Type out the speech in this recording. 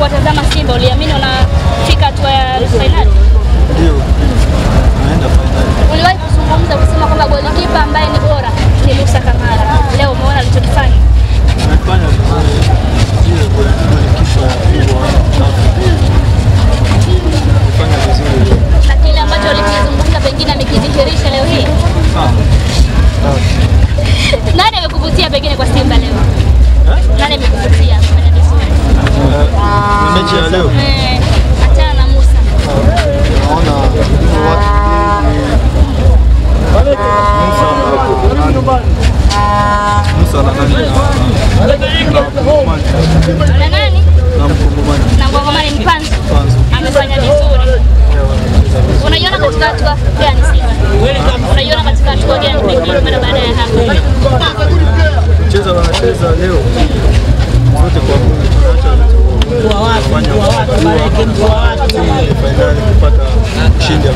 kuwatazama Simba, uliamini unafika hatua ya finali? Ndio. Naenda finali. Uliwahi kuzungumza kusema kwamba golikipa ambaye ni bora ni Musa Kamara. Leo umeona alichokifanya? Amefanya vizuri. Ndio golikipa bora. Amefanya vizuri. Na kile ambacho ulikizungumza pengine amekidhihirisha leo hii? Nani amekuvutia pengine kwa Simba leo? Nani amekuvutia kufanya vizuri? Mechi ya leo. Achana na Musa. Naona Musa na nani? Na nani? Na Mkongomani. Na Mkongomani Mpanzu. Amefanya vizuri. Unaiona katika hatua gani Simba? Unaiona katika hatua gani pengine mara baada ya hapo? Mchezo wanacheza leo wote kwa Mungu tunaacha finali kupata ushindi.